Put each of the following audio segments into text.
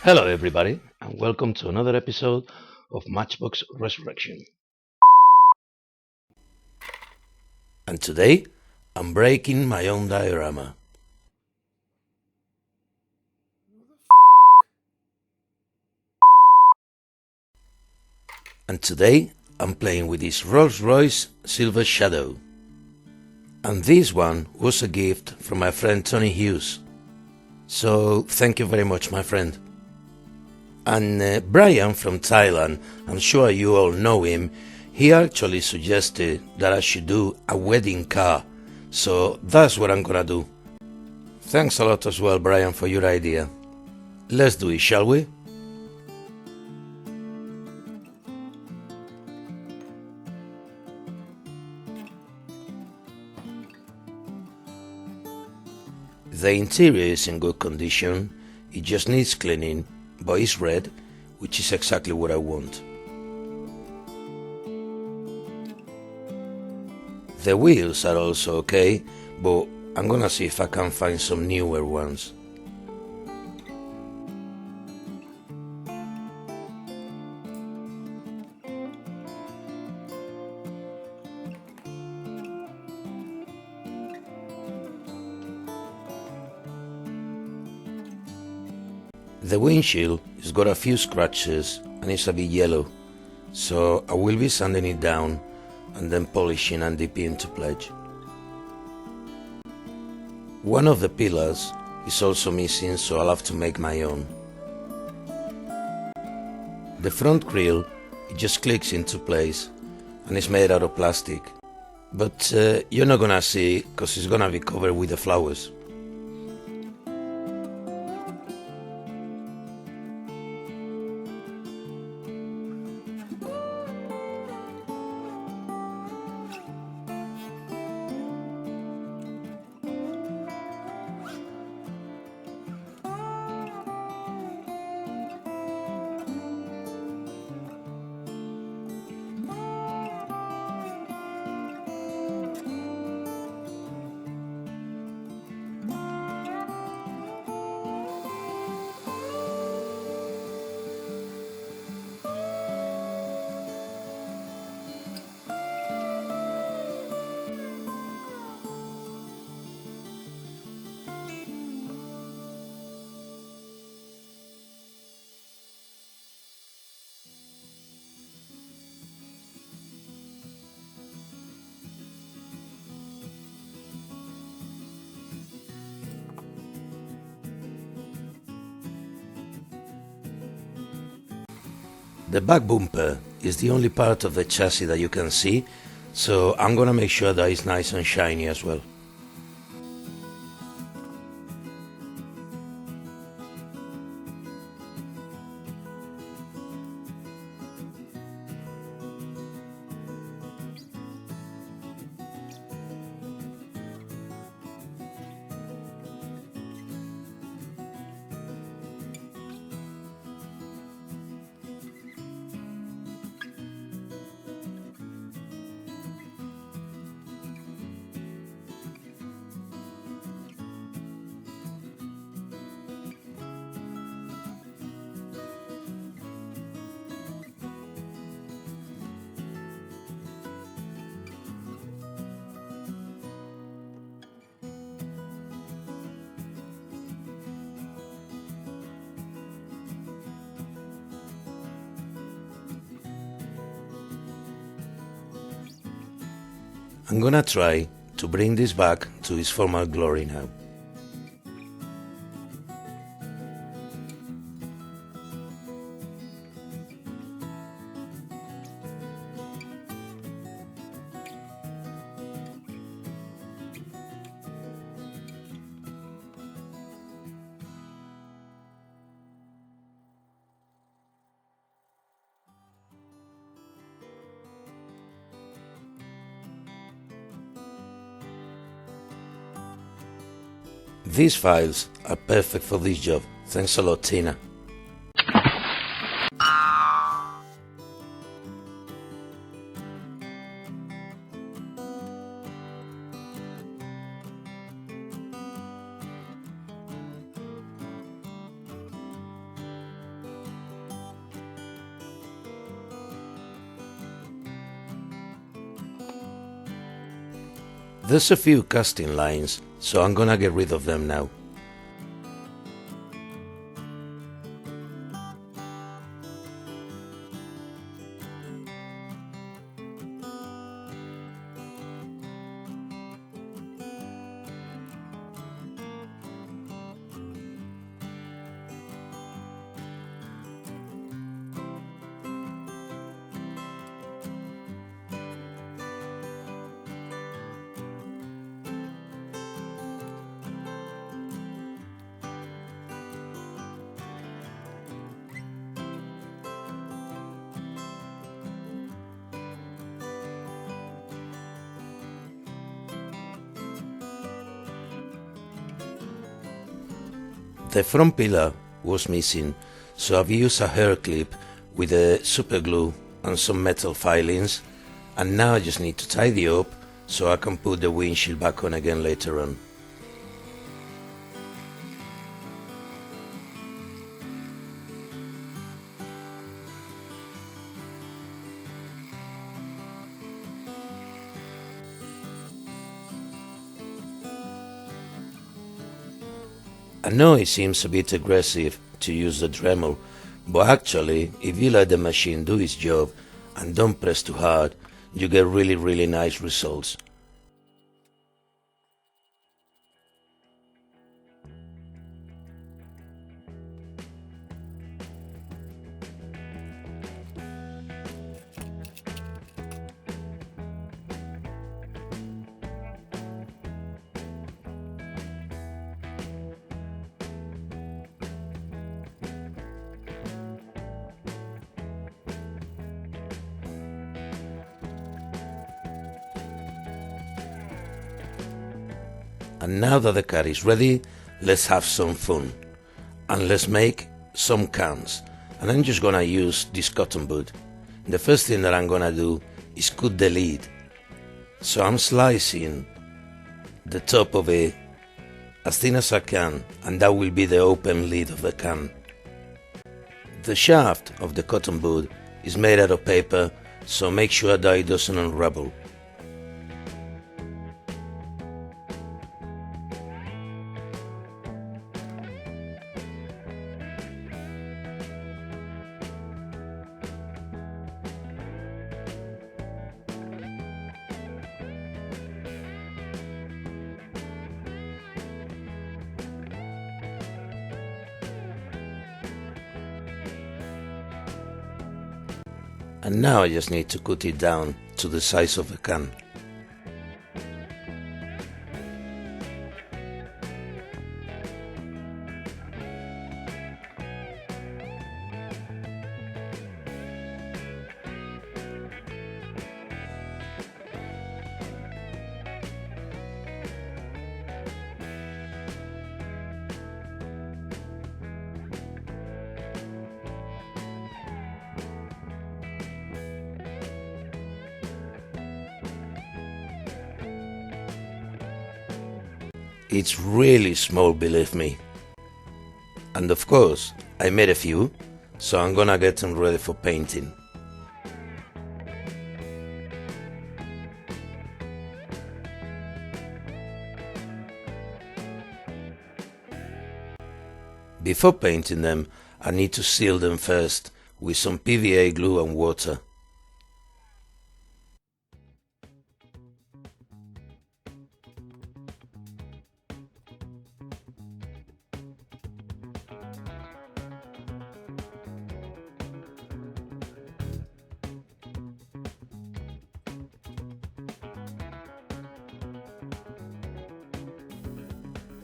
Hello, everybody, and welcome to another episode of Matchbox Resurrection. And today, I'm breaking my own diorama. And today, I'm playing with this Rolls-Royce Silver Shadow. And this one was a gift from my friend Tony Hughes. So, thank you very much, my friend. And Brian from Thailand, I'm sure you all know him, he actually suggested that I should do a wedding car. So that's what I'm gonna do. Thanks a lot as well, Brian, for your idea. Let's do it, shall we? The interior is in good condition, it just needs cleaning, but it's red, which is exactly what I want. The wheels are also okay, but I'm gonna see if I can find some newer ones. The windshield has got a few scratches and it's a bit yellow, so I will be sanding it down and then polishing and dipping into pledge. One of the pillars is also missing, so I'll have to make my own. The front grille, it just clicks into place and it's made out of plastic, but you're not gonna see it because it's gonna be covered with the flowers. The back bumper is the only part of the chassis that you can see, so I'm gonna make sure that it's nice and shiny as well. I'm gonna try to bring this back to its former glory now. These files are perfect for this job. Thanks a lot, Tina. There's a few casting lines, so I'm gonna get rid of them now. The front pillar was missing, so I've used a hair clip with a super glue and some metal filings, and now I just need to tidy up so I can put the windshield back on again later on. I know it seems a bit aggressive to use the Dremel, but actually if you let the machine do its job and don't press too hard, you get really nice results. And now that the car is ready, let's have some fun. And let's make some cans. And I'm just gonna use this cotton bud. The first thing that I'm gonna do is cut the lid. So I'm slicing the top of it as thin as I can, and that will be the open lid of the can. The shaft of the cotton bud is made out of paper, so make sure that it doesn't unravel. And now I just need to cut it down to the size of a can. It's really small, believe me. And of course, I made a few, so I'm gonna get them ready for painting. Before painting them, I need to seal them first with some PVA glue and water.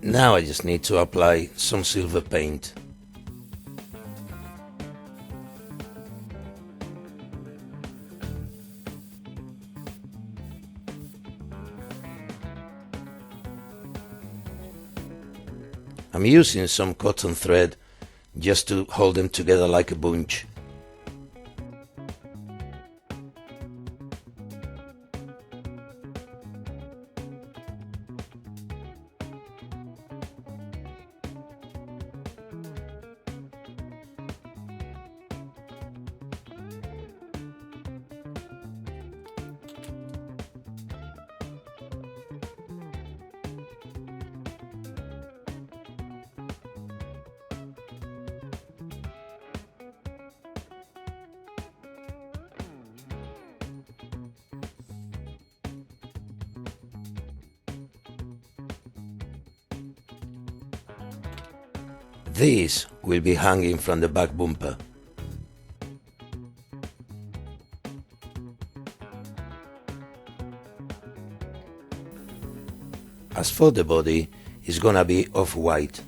Now I just need to apply some silver paint. I'm using some cotton thread just to hold them together like a bunch. This will be hanging from the back bumper. As for the body, it's gonna be off-white.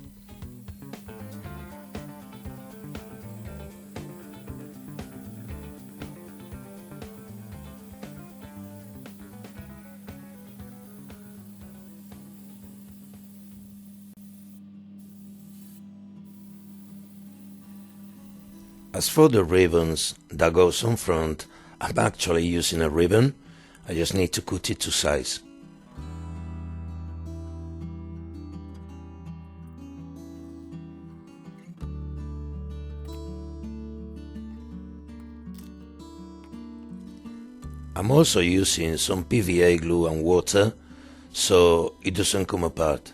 As for the ribbons that goes on front, I'm actually using a ribbon. I just need to cut it to size. I'm also using some PVA glue and water so it doesn't come apart.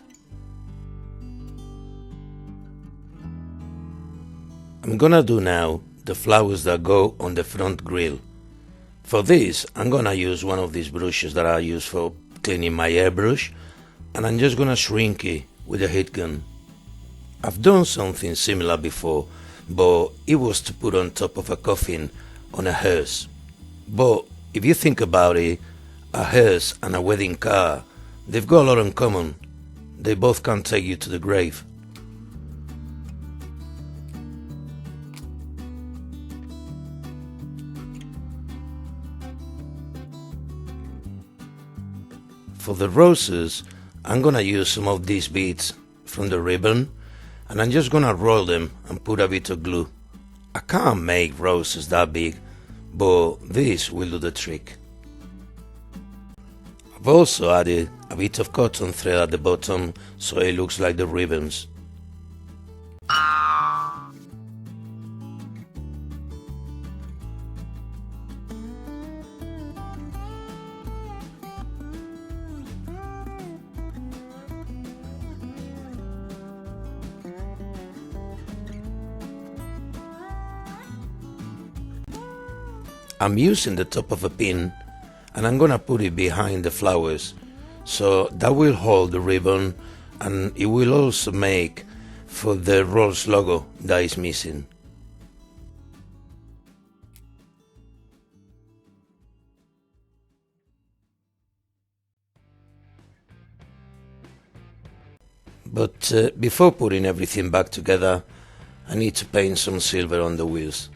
I'm gonna do now the flowers that go on the front grille. For this, I'm gonna use one of these brushes that I use for cleaning my airbrush, and I'm just gonna shrink it with a heat gun. I've done something similar before, but it was to put on top of a coffin on a hearse. But if you think about it, a hearse and a wedding car, they've got a lot in common. They both can take you to the grave. For the roses, I'm gonna use some of these beads from the ribbon, and I'm just gonna roll them and put a bit of glue. I can't make roses that big, but this will do the trick. I've also added a bit of cotton thread at the bottom so it looks like the ribbons. I'm using the top of a pin and I'm gonna put it behind the flowers so that will hold the ribbon, and it will also make for the Rolls logo that is missing. But before putting everything back together, I need to paint some silver on the wheels.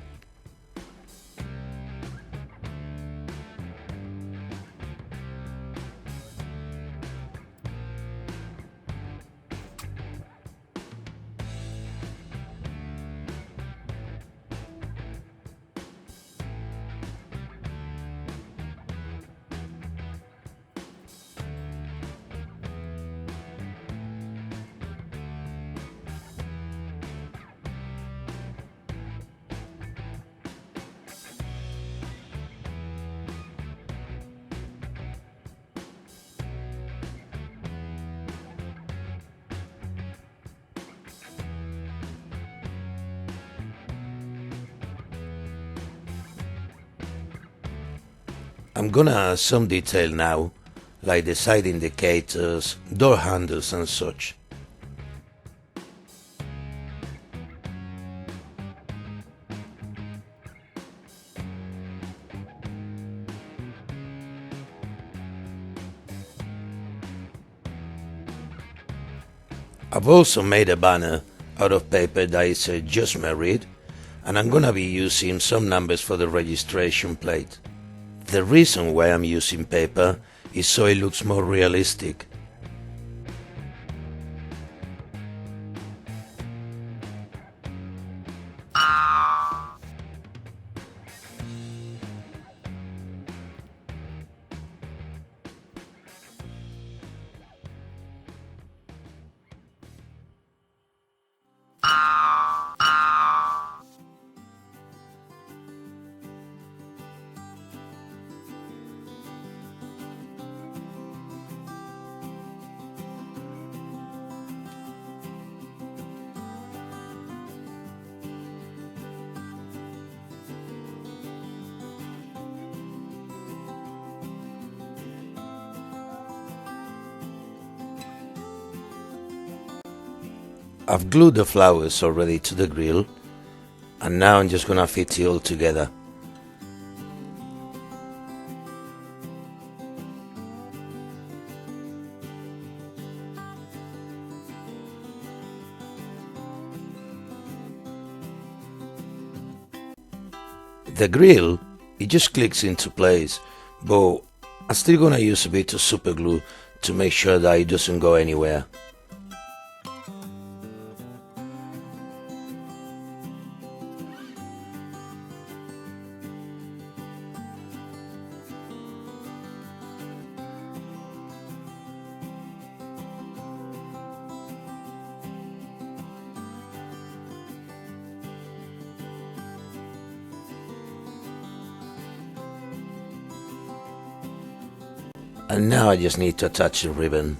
I'm gonna add some detail now, like the side indicators, door handles and such. I've also made a banner out of paper that is just married, and I'm gonna be using some numbers for the registration plate. The reason why I'm using paper is so it looks more realistic. I've glued the flowers already to the grill, and now I'm just gonna fit it all together. The grill, it just clicks into place, but I'm still gonna use a bit of super glue to make sure that it doesn't go anywhere. And now I just need to attach the ribbon.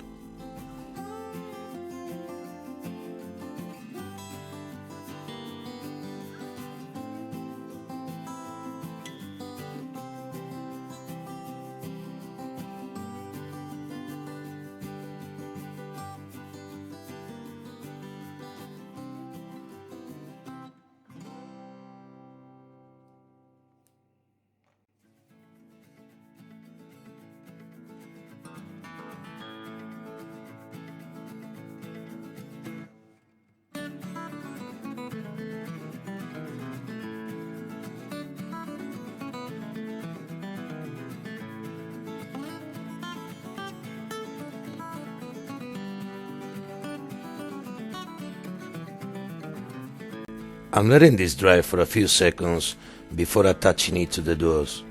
I'm letting this dry for a few seconds before attaching it to the doors.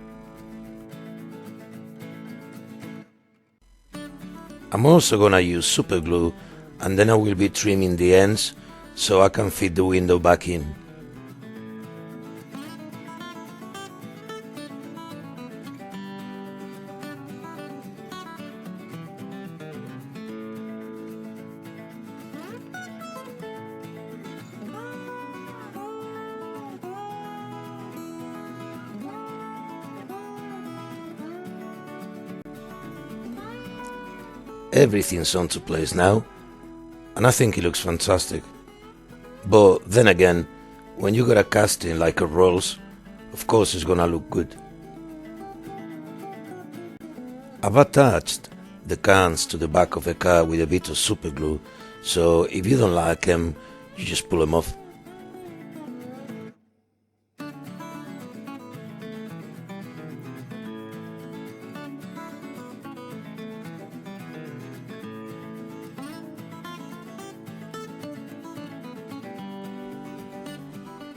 I'm also gonna use super glue, and then I will be trimming the ends so I can fit the window back in. Everything's onto place now, and I think it looks fantastic. But then again, when you got a casting like a Rolls, of course it's gonna look good. I've attached the cans to the back of the car with a bit of super glue, so if you don't like them, you just pull them off.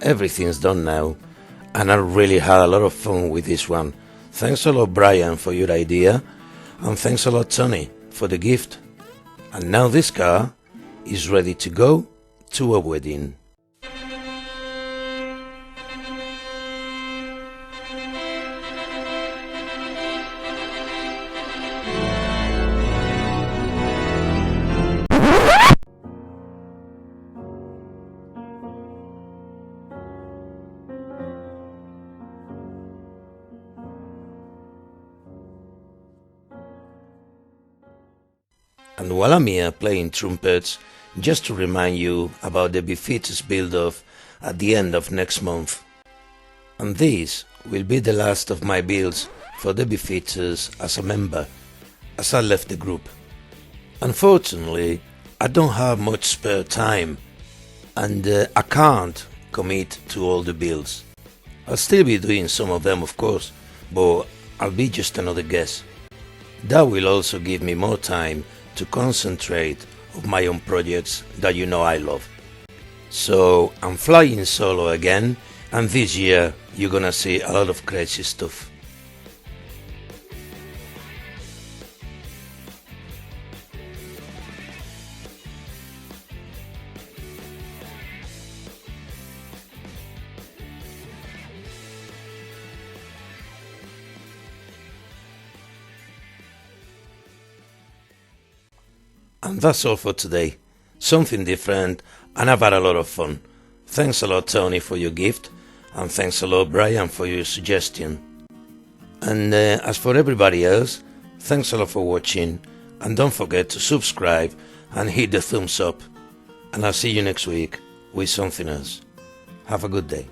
Everything's done now, and I really had a lot of fun with this one. Thanks a lot, Brian, for your idea, and thanks a lot, Tony, for the gift. And now this car is ready to go to a wedding. And while I'm here playing trumpets, just to remind you about the Beefeaters build-off at the end of next month. And this will be the last of my builds for the Beefeaters as a member, as I left the group. Unfortunately, I don't have much spare time, and I can't commit to all the builds. I'll still be doing some of them, of course, but I'll be just another guest. That will also give me more time to concentrate on my own projects that you know I love. So I'm flying solo again, and this year you're gonna see a lot of crazy stuff. And that's all for today. Something different, and I've had a lot of fun. Thanks a lot, Tony, for your gift, and thanks a lot, Brian, for your suggestion. And as for everybody else, thanks a lot for watching, and don't forget to subscribe and hit the thumbs up. and I'll see you next week with something else. Have a good day.